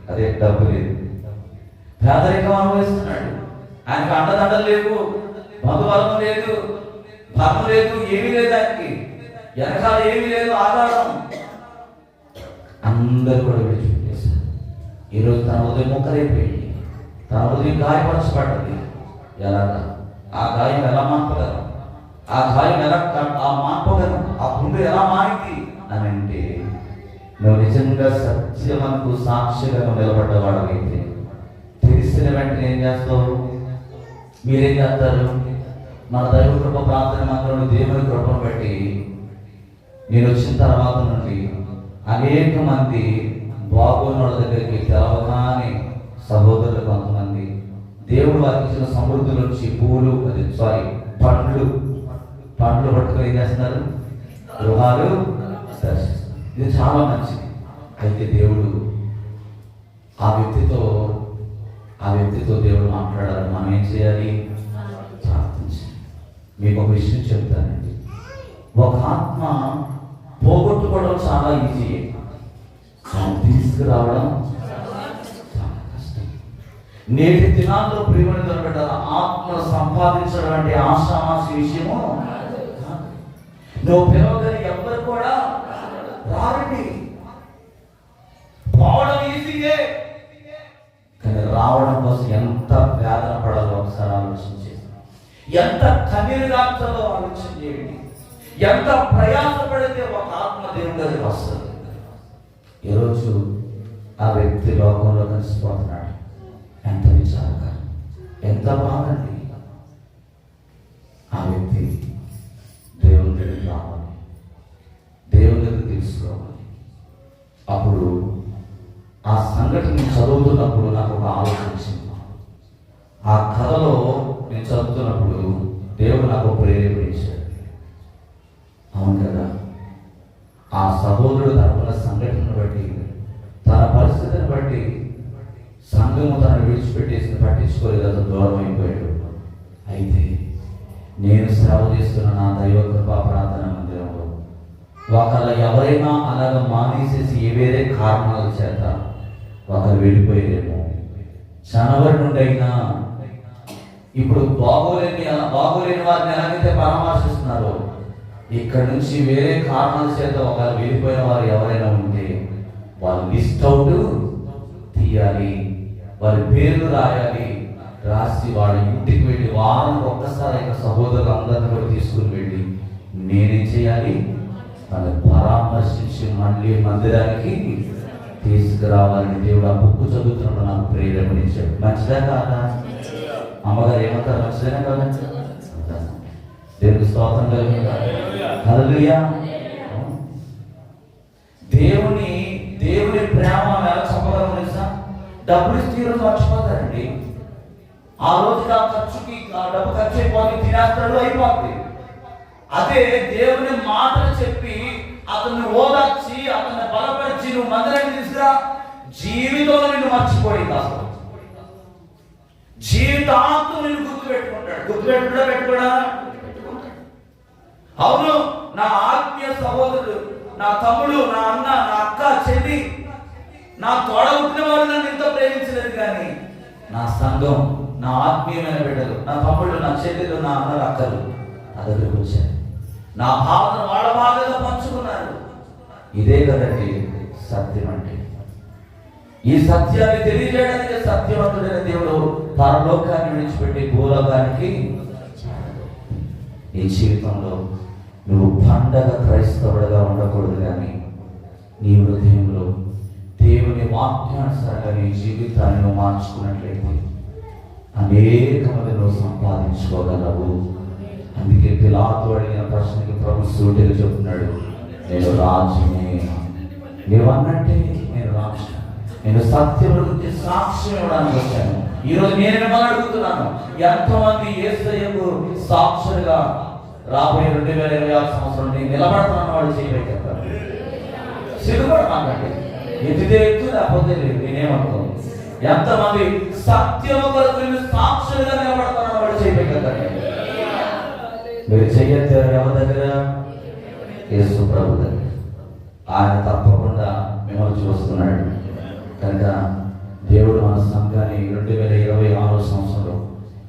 అదే డబ్బు లేదు, పేదరికం అనుభవిస్తున్నాడు. ఆయనకు అండదండలు లేవు, బంధుబలం లేదు, బలం లేదు, ఏమీ లేదు, ఆయనకి వెనకాల ఏమీ లేదు ఆధారం. అందరూ కూడా విడిచిపెట్టేశారు. ఈరోజు తన ఉదయం మొక్కరైపోయింది, తన ఉదయం గాయపరచబడ్డది. ఎలాగా ఆ గాయం ఎలా మాపగలం, ఆ గాయం ఎలా మాపగలం, ఆ గుండె ఎలా మారింది అని అంటే, నువ్వు నిజంగా సత్యమంకు సాక్షిగా నిలబడ్డవాడవైతే తెలిసిన వెంటనే ఏం చేస్తావు? మీరేం చేస్తారు? మన దైవ కృప ప్రార్థన మందిరంలో దేవుని కృపను బట్టి నేను వచ్చిన తర్వాత నుండి అనేక మంది బాగోనోళ్ళ దగ్గరికి తెలవగానే సహోదరులు కొంతమంది దేవుడు వారికి ఇచ్చిన సమృద్ధి నుంచి పూలు పండ్లు పట్టుకొని ఏం చేస్తున్నారు? గృహాలు దర్శిస్తారు. ఇది చాలా మంచిది. అయితే దేవుడు ఆ వ్యక్తితో దేవుడు మాట్లాడాలి. మనం ఏం చేయాలి? ప్రార్థించాలి. మీకు ఒక విషయం చెప్తానండి. ఒక ఆత్మ పోగొట్టుకోవడం చాలా ఈజీ, తీసుకురావడం చాలా కష్టం. నేటి దినాల్లో ప్రియమైన దొరకట ఆత్మను సంపాదించడం అంటే ఆశామాసి విషయము. నువ్వు పిలవగానే ఎవ్వరు కూడా రారండి. పోవడం ఈజీయే, కానీ రావడం కోసం ఎంత వేదన పడాలో ఒకసారి ఆలోచించే, ఎంత కన్నీరు గార్చాలో ఆలోచన చేయండి. ఎంత ప్రయాసపడితే ఒక ఆత్మ దేవుని దగ్గరికి వస్తుంది. ఈరోజు ఆ వ్యక్తి లోకంలో కలిసిపోతున్నాడు. ఎంత విచారకరం, ఎంత బాధండి. ఆ వ్యక్తి దేవుని దగ్గరికి రావాలి, దేవుని దగ్గర తెలుసుకోవాలి. అప్పుడు ఆ సంఘటన చదువుతున్నప్పుడు నాకు ఒక ఆలోచన వచ్చింది. ఆ కథలో నేను చదువుతున్నప్పుడు దేవుడు నాకు ప్రేరేపించాడు. అవును కదా, ఆ సహోదరుడు తనకున్న సంఘటనను బట్టి, తన పరిస్థితిని బట్టి సంఘము తనను విడిచిపెట్టేసి పట్టించుకోలేదు, అతను దూరం అయిపోయాడు. అయితే నేను సేవ చేస్తున్న నా దైవ కృపా ప్రార్థన మందిరంలో ఒకళ్ళ ఎవరైనా అలాగ మానేసేసి వేరే కారణాల చేత ఒకరు వెళ్ళిపోయేదేమో. జనవరి నుండి అయినా ఇప్పుడు బాగోలేని వారిని ఎలాగైతే పరామర్శిస్తున్నారో, ఇక్కడ నుంచి వేరే కారణాల చేత ఒకరు వెళ్ళిపోయిన వారు ఎవరైనా ఉంటే వాళ్ళు లిస్ట్ అవుట్ తీయాలి, వారి పేర్లు రాయాలి. రాసి వాళ్ళ ఇంటికి వెళ్ళి వారానికి ఒక్కసారి సహోదరులు అందరిని కూడా తీసుకుని వెళ్ళి నేనేం చేయాలి? వాళ్ళని పరామర్శించి మళ్ళీ మందిరానికి తీసుకురావాలని దేవుడు ఆ బుక్ చదువుతున్నప్పుడు నాకు ప్రేరేపణించాడు. మంచిదా కాదా? అమ్మగారు ఏమంటారు? మంచిదేనా కాదా? దేవుడికి స్తోత్రం కలుగుతుందా? హల్లెలూయా. దేవుని ప్రేమ ఎలా చెప్పగలరు తెలుసా? డబ్బులు ఇస్తే ఈరోజు మర్చిపోతారండి. ఆ రోజుకి ఆ ఖర్చుకి ఆ డబ్బు ఖర్చు అయిపోతుంది, తినేస్తాడు, అయిపోతుంది. అదే దేవుని మాటలు చెప్పి అతన్ని ఓదార్చి అతన్ని బలపరిచి నువ్వు మందిరాన్ని తీసుకురా, జీవితంలో నిన్ను మర్చిపోయింది. అసలు జీవితాంతం నిన్ను గుర్తుపెట్టుకోడా? అవును, నా ఆత్మీయ సహోదరుడు, నా తమ్ముడు, నా అన్న, నా అక్క, చెల్లి, నా తోడ పుట్టిన వాడు నన్ను ఎంతో ప్రేమించలేదు, కానీ నా సంఘం, నా ఆత్మీయమైన బిడ్డలు, నా తమ్ముళ్ళు, నా చెల్లెలు, నా అన్నలు, అక్కలు నా దగ్గరికి వచ్చారు. నా భావన వాళ్ళ బాధగా పంచుకున్నారు. ఇదే కదండి సత్యం అంటే. ఈ సత్యాన్ని తెలియజేయడానికి సత్యవంతుడైన దేవుడు పరలోకాన్ని విడిచిపెట్టి భూలోకానికి ఈ జీవితంలో నువ్వు పండగ క్రైస్తవుడిగా ఉండకూడదు, కానీ నీ హృదయంలో దేవుని వాక్యానుసారంగా నీ జీవితాన్ని నువ్వు మార్చుకున్నట్లయితే అనేక మంది నువ్వు సంపాదించుకోగలవు. అందుకే పిలాతు అడిగిన ప్రశ్నకి ప్రభు సూటిగా చెప్తున్నాడు, నేను రాజునే. నువ్వు అన్నట్టే నేను రాజు, నేను సత్యం గురించి సాక్ష్యం ఇవ్వడానికి వచ్చాను. ఈరోజు నేను మిమ్మల్ని అడుగుతున్నాను, ఎంతమంది యేసయ్యకు సాక్షులుగా రాబోయే 2026 సంవత్సరం నేను నిలబడుతున్నాను? వాళ్ళు చేయబెట్టారు సిగ్గుపడ మాట్లాడి ఎత్తితే ఎత్తు, లేకపోతే లేదు. నేనేమనుకోను. ఎంతమంది సత్యము కొరకు సాక్షులుగా నిలబడుతున్నాను? వాళ్ళు చేయబెట్టారు. మీరు చెయ్యొచ్చారు ఎవరి దగ్గర? యేసు ప్రభు దగ్గర. ఆయన తప్పకుండా మిమ్మల్ని చూస్తున్నాడు. కనుక దేవుడు మన సంఘాన్ని 2026 సంవత్సరంలో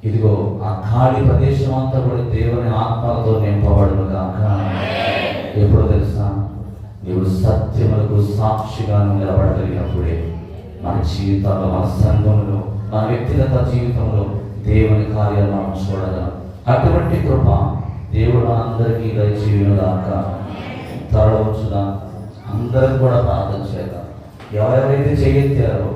ఇదిగో ఆ ఖాళీ ప్రదేశం అంతా కూడా దేవుని ఆత్మలతో నింపబడును కాక. ఎప్పుడో తెలుసా? దేవుడు సత్యములకు సాక్షిగా నిలబడగలిగినప్పుడే మన జీవితాల్లో, మన సంఘంలో, మన వ్యక్తిగత జీవితంలో దేవుని కార్యాలు మనం చూడగలం. అటువంటి కృప దేవుడు మనందరికీ దయచేయునుగాక. తరవచ్చుగా అందరూ కూడా ప్రార్థన చేద్దాం. ఎవరెవరైతే చేయెత్తారో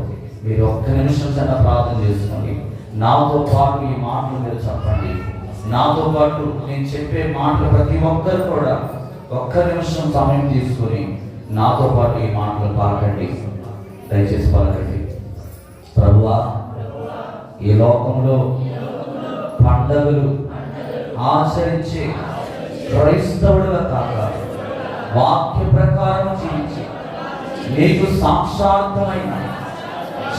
మీరు ఒక్క నిమిషం చిన్న ప్రార్థన చేసుకోండి. నాతో పాటు ఈ మాటలు మీరు చెప్పండి. నాతో పాటు నేను చెప్పే మాటలు ప్రతి ఒక్కరు కూడా ఒక్క నిమిషం సమయం తీసుకొని నాతో పాటు ఈ మాటలు పలకండి. దయచేసి పలకండి. ప్రభువా, ఈ లోకంలో పండగలు ఆచరించే క్రైస్తవుడుగా కాక వాక్య ప్రకారం జీవించి నీకు సాక్షాత్మైన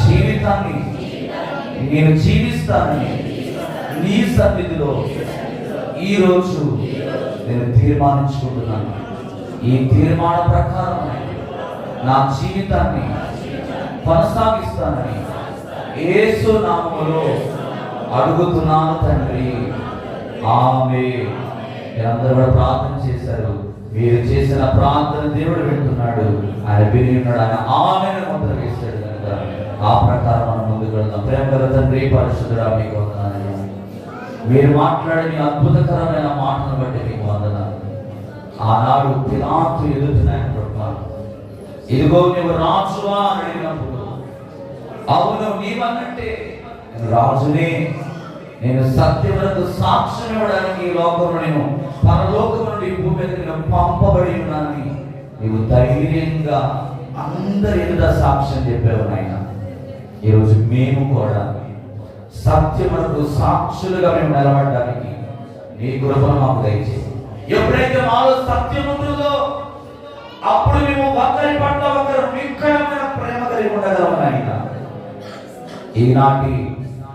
జీవితాన్ని నేను జీవిస్తానని నీ సన్నిధిలో ఈరోజు నేను తీర్మానించుకుంటున్నాను. ఈ తీర్మాన ప్రకారం నా జీవితాన్ని కొనసాగిస్తానని యేసు నామములో అడుగుతున్నాను తండ్రి. ఆమేన్. మీరందరూ కూడా ప్రార్థన చేశారు. మీరు చేసిన ప్రార్థన దేవుడు వింటున్నాడు. ఆయన విని ఉన్నాడు. ఆయన ఆమేన్ ముద్ర వేశాడు. కనుక ఆ ప్రకారం మనం ముందుకు వెళ్దాం. ప్రేమగల తండ్రి, పరిశుద్ధుడా, మీకు వందనాలు. మీరు మాట్లాడిన అద్భుతకరమైన మాటను బట్టి మీకు వందనాలు. ఆనాడు పిలాతు ఎదుగుతున్నాయని ఇదిగో నువ్వు రాజువా అని అడిగినప్పుడు, అవును నీవన్నంటే రాజునే, నేను సత్యములకు సాక్ష్యం ఇవ్వడానికి ఈ లోకంలో నేను పరలోకం నుండి భూమి మీద నేను పంపబడి ఉన్నానని నీవు ధైర్యంగా అందరి ఎదుట సాక్ష్యం చెప్పావు నాయన. ఈరోజు మేము కూడా సత్యములకు సాక్షులుగా మేము నిలబడడానికి నీ కృపను మాకు దయచేసి. ఎప్పుడైతే మాలో సత్యం ఉంటుందో అప్పుడు మేము ఒకరి పట్ల ఒకరు మిక్కడమైన ప్రేమ కలిగి ఉండగలము నాయన. ఈనాటి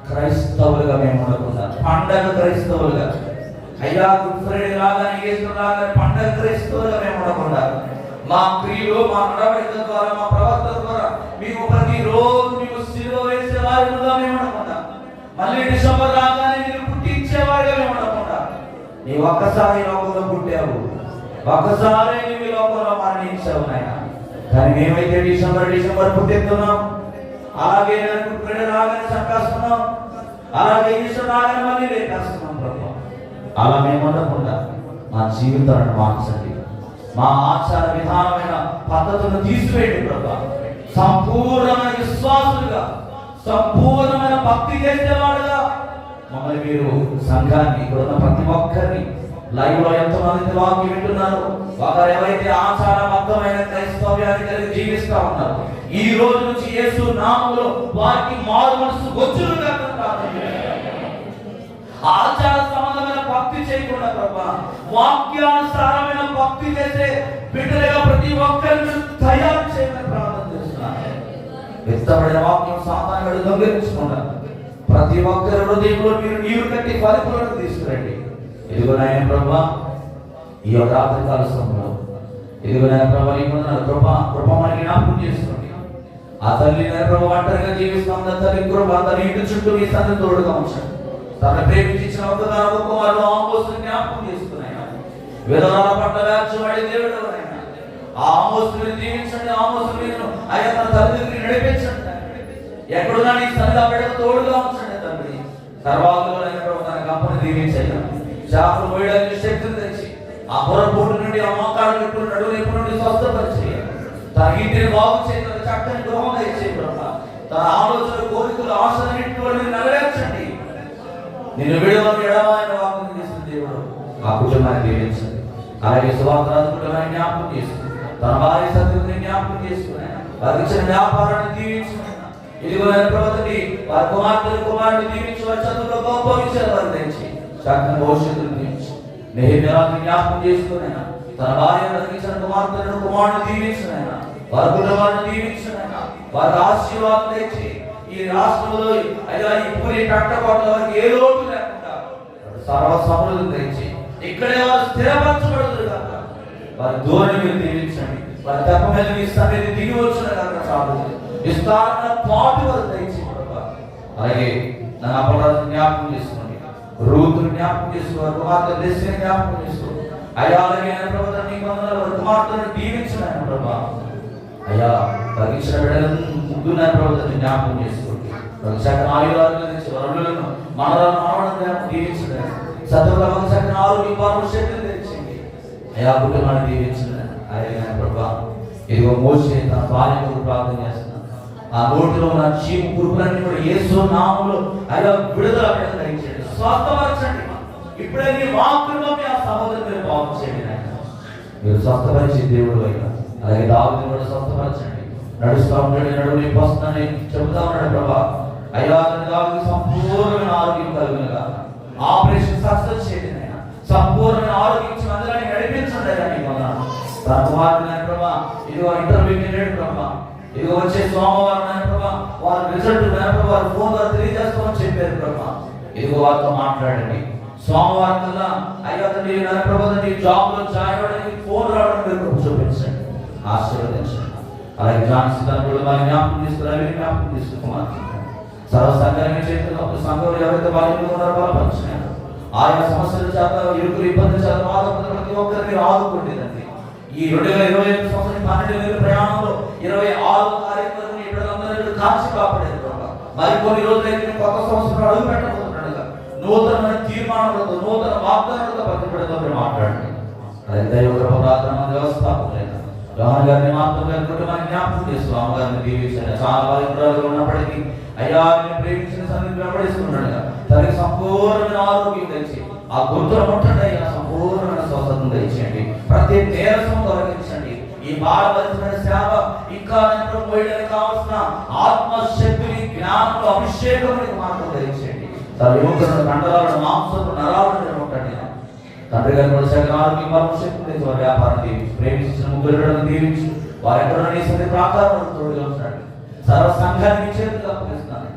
క్రైస్తవులుగా మేము ఉండకుండా పండగ క్రైస్తవులుగా, అయ్యా గుడ్ ఫ్రైడే లాగానే ఈస్టర్ లాగానే పండగ క్రైస్తవులుగా మేము ఉండకుండా మా క్రియలు, మా నడవడిక ద్వారా, మా ప్రవర్తన ద్వారా మేము ప్రతిరోజు మేము సిలువ వేసే వారిగా మేము ఉండకుండా, మళ్ళీ డిసెంబర్ రాగానే నేను పుట్టించేవాడిగా మేము ఉండకుండా, నీవు ఒక్కసారి లోకంలో పుట్టావు, ఒక్కసారి నువ్వు లోకంలో మరణించావు నాయన. కానీ మేమైతే డిసెంబర్ పుట్టెత్తున్నాం, అలాగే గుడ్ ఫ్రైడే రాగానే చంపేస్తున్నాం, అలాగే ఈస్టర్ రాగానే మళ్ళీ రేపేస్తున్నాం ప్రభు. అలా మేము ఉండకుండా మా జీవితాలను మార్చండి. మా ఆచార విధానమైన పద్ధతులను తీసివేయండి ప్రభు. సంపూర్ణమైన విశ్వాసులుగా, సంపూర్ణమైన భక్తి చేసేవాడుగా మమ్మల్ని మీరు, సంఘాన్ని, ఇప్పుడున్న ప్రతి ఒక్కరిని, లైవ్ లో ఎంతమంది వాక్యం వింటున్నారు, వారు ఎవరైతే ఆచారబద్ధమైన క్రైస్తవ్యాన్ని కలిగి జీవిస్తా ఉన్నారు, ఈ రోజు నుంచి యేసు నామములో వారికి మారు మనసు వచ్చునుగా ఆచార సంబంధమైన భక్తి చేయకుండా ప్రభా, వాక్యానుసారమైన భక్తి చేసే బిడ్డలుగా ప్రతి ఒక్కరిని తయారు చేయమని ప్రార్థన చేస్తున్నాను. ఇష్టపడిన వాక్యం సామాన్యుడు దొంగిలించకుండా ప్రతి ఒక్కరి హృదయంలో మీరు నీరు కట్టి ఫలితాలను తీసుకురండి. ఇదిగో నాయన ప్రభా, ఈ యొక్క రాత్రికాల సమయంలో ఇదిగో నాయన ప్రభా, నీకున్న కృప మనకి జ్ఞాపకం చేసుకోండి. ఆ తల్లి నాయన ప్రభా ఒంటరిగా జీవిస్తుంది, తల్లి కృప తన ఇంటి చుట్టూ మీ సన్ని తోడుగా ఉంచండి. తన ప్రేమించిన ఒక్కగానొక్క కుమారుడు ఆమోసుని జ్ఞాపకం చేసుకున్నాయి. విధవరాల పట్ల వ్యాఖ్యపడే దేవుడు ఆయన. ఆ ఆమోసుని జీవించండి, ఆమోసుని ఆయన తన తల్లిదండ్రులు నడిపించండి. ఎక్కడున్నా నీ సన్నిధి ఆ బిడ్డకు తోడుగా ఉంచండి తండ్రి. తర్వాత తన గంపను దీవించండి. చేపలు పోయడానికి శక్తిని తెచ్చి, ఆ పొరపోటు నుండి, ఆ మోకాడు నొప్పులు, నడువు నొప్పుల నుండి స్వస్థపరిచి, తన ఇంటిని బాగు చేయగల చక్కని గృహం తెచ్చే ప్రభా, తన ఆలోచన, కోరికలు, ఆశలన్నింటిని నెరవేర్చండి. నిన్ను విడువని ఎడమైన వాగ్దానం చేసిన దేవుడు ఆ కుటుంబాన్ని దీవించండి. అలాగే సువార్తరాజు కుటుంబాన్ని జ్ఞాపకం చేసుకుని, తన భార్య సత్యుని జ్ఞాపకం చేసుకుని, వారికి ఇచ్చిన వ్యాపారాన్ని దీవించుకుని, ఇదిగో ప్రభుత్వం వారి కుమారుని దీవించి, వారి చదువులో గొప్ప విషయాలు వారు తెచ్చి చక్కని భవిష్యత్తును దీవించి, నెహెమ్యాను జ్ఞాపకం చేసుకుని, తన భార్య ఇచ్చిన కుమారుని దీవించిన, వారి కుటుంబాన్ని దీవించిన, వారి ఆశీర్వాదం తెచ్చి ఈ రాష్ట్రంలో అయ్యా ఈ పూరి కట్టకోట్ల వారికి ఏ లోటు లేకుండా సర్వ సమృద్ధి తెచ్చి ఇక్కడే వారు స్థిరపరచబడుతుంది కనుక వారి ధోరణి మీరు దీవించండి. వారి తప్ప మీద మీ సన్నిధి దిగి వచ్చిన కనుక చాలు విస్తారమైన పాటు వారు తెచ్చి. అలాగే నా అపరాధ జ్ఞాపకం చేసుకోండి, రూతుని జ్ఞాపకం చేసుకోవాలి, కుమార్తె దేశాన్ని జ్ఞాపకం చేసుకోండి. అయ్యా అలాగే ప్రభుత్వం నీ వందనాలు, వారి కుమార్తెను దీవించిన ప్రభా. అయ్యా తగ్గించిన బిడ్డలను ముందు నా ప్రభుత్వాన్ని జ్ఞాపకం చేసుకోండి. చక్కని ఆయుధాలను మనవలను దీవించండి. సత్వలకు చక్కని ఆరోగ్యం, శక్తిని తెచ్చింది. అయ్యా కుటుంబాన్ని దీవించండి. అలాగే ప్రభా ఇదిగో మోసే తన భార్యకు ప్రార్థన చేస్తున్నాను. ఆ నోటిలో ఉన్న చీము పురుగులన్నీ కూడా యేసు నామములో అయ్యా విడుదల దయచేయండి, స్వస్థపరచండి. ఇప్పుడే నీ వాక్కులో మీ ఆ సహోదరుని మీరు బాగు చేయండి. మీరు స్వస్థపరిచే దేవుడు అయినా అలాగే దావీదుని కూడా స్వస్థపరచండి. నడుస్తూ ఉంటాడు, నడువు నొప్పి వస్తుందని చెబుతా ఉన్నాడు ప్రభా. అయ్యా దావీదుకి సంపూర్ణమైన ఆరోగ్యం కలుగునుగా, ఆపరేషన్ సక్సెస్ చేయండి. సంపూర్ణమైన ఆరోగ్యం ఇచ్చి అందరినీ నడిపించండి. అయ్యా నీ వందనాలు. తన కుమారుడు ప్రభా ఇదిగో ఇంటర్వ్యూకి వెళ్ళాడు ప్రభా, ఇదిగో వచ్చే సోమవారం ప్రభా వారి రిజల్ట్ వారి ఫోన్ ద్వారా తెలియజేస్తామని చెప్పారు ప్రభా. ఇదిగో వారితో మాట్లాడండి. సోమవారం కల్లా అయ్యా తండ్రి ప్రభా జాబ్ లో జాయిన్ అవ్వడానికి ఫోన్ రావడం మీరు చూపించండి, ఆశీర్వదించండి. అలాగే ఝాన్సీ తండ్రులు వారి జ్ఞాపకం తీసుకుని జ్ఞాపకం తీసుకున్నారు. సర్వ సంఘాన్ని చేతుల్లో సంఘంలో ఎవరైతే బాధ్యతలు ఉన్నారో బలపరిచినారు. ఆయా సమస్యల చేత, ఇరుకులు, ఇబ్బందుల చేత బాధపడుతున్న ప్రతి ఒక్కరిని ఆదుకుంటుందండి. ఈ 2025 సంవత్సరం 12 నెలల ప్రయాణంలో 26వ తారీఖు వరకు ఇప్పుడందరూ కాచి కాపాడేది ప్రభా. మరికొన్ని రోజులైతే కొత్త సంవత్సరం అడుగు పెట్టబోతున్నాడుగా నూతనమైన తీర్మానాలతో, నూతన వాగ్దానాలతో ప్రతిపడతో మీరు మాట్లాడండి. అలాగే దైవ ప్రార్థన వ్యవస్థాపకులైన రాహుల్ గారిని మాత్రం కుటుంబాన్ని జ్ఞాపకం చేస్తూ అమ్మగారిని దీవించండి. చాలా బాధితురాలుగా ఉన్నప్పటికీ అయ్యా నేను ప్రేమించిన సన్నిధి వెంబడిస్తున్నాడుగా తనకి సంపూర్ణమైన ఆరోగ్యం తెచ్చి ఆ గుర్తులు ముట్టండి. అయినా సంపూర్ణమైన స్వస్థతను తెచ్చేయండి. ప్రతి నీరసం తొలగించండి. ఈ బాలభరితమైన సేవ ఇంకా పోయడానికి కావాల్సిన ఆత్మశక్తిని, జ్ఞానంలో అభిషేకం మాత్రం తెచ్చేయండి. తన యువకులను, కండరాలను, మాంసపు నరాలను ముట్టండి. తండ్రి గారి కూడా సగం ఆరోగ్యం, శక్తి తెచ్చి వారి వ్యాపారం దీవించి, ప్రేమించిన ముగ్గురు దీవించి వారి ఎక్కడో నీ సరి ప్రాకారం తోడుగా ఉంటున్నాడు. సర్వ సంఘానికి చేతులు అప్పగిస్తున్నాను.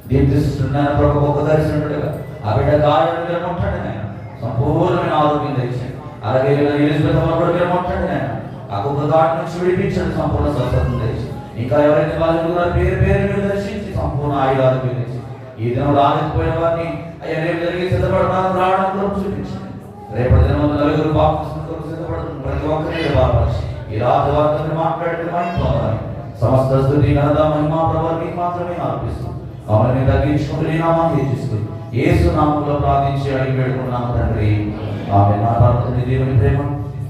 దీపిస్తున్నాను ప్రభు గొప్ప దర్శనట్టుగా ఆ బిడ్డ గాయాలు ముట్టండి నేను సంపూర్ణమైన ఆరోగ్యం తెచ్చాను. అలాగే ఎలిజబెత్ కూడా మీరు ముట్టండి నేను ఆ గొప్ప గాడి నుంచి విడిపించండి, సంపూర్ణ స్వస్థతను తెచ్చి. ఇంకా ఎవరైతే వాళ్ళు పేరు మీరు దర్శించి సంపూర్ణ ఆయుధాలు తెచ్చి ఈ దినం రాలేకపోయిన వారిని అయ్యా రేపు జరిగి సిద్ధపడతాను రావడం చూపించండి. రేపటి దినం నలుగురు బాప్తిస్మం సిద్ధపడుతుంది. ప్రతి ఒక్కరిని బాపరిచి ఈ రాత్రి వార్తలు మాట్లాడితే మంచి సమస్త స్తుతి ఘనత మహిమ ప్రభువుకి మాత్రమే అర్పిస్తూ ఆమెను తగ్గించుకుంటూ నీ నామాన్ని హెచ్చిస్తూ యేసు నామములో ప్రార్థించి అడిగి వేడుకున్నాము తండ్రి. ఆమేన్. నా ప్రార్థన దేవుని ప్రేమ,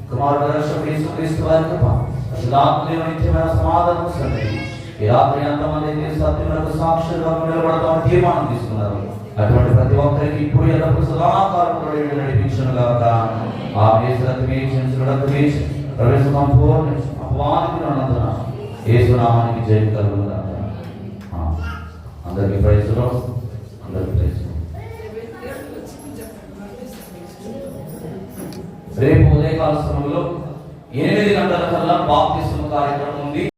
కుమారుడు రక్షకుడు యేసుక్రీస్తు వారి కృప, పరిశుద్ధాత్మ దేవుని నిత్యమైన సమాధానం సన్నిధి ఈ రాత్రి ఎంతమంది సత్యములకు సాక్షులుగా నిలబడతామని తీర్మానం తీసుకున్నారు. అటువంటి ప్రతి ఒక్కరికి ఇప్పుడు ఎల్లప్పుడూ సదాకాలంలో నడిపించును గాక. ఆమేన్. ప్రవేశ సంపూర్ణ అపవాదికి అనంతన యేసు నామానికి జయం కలుగును గాక. అందరికీ ప్రైజ్ లో, అందరికీ ప్రైజ్. రేపు ఉదయకాల సమయంలో 8 గంటల కల్లా బాప్తిస్మ కార్యక్రమం ఉంది.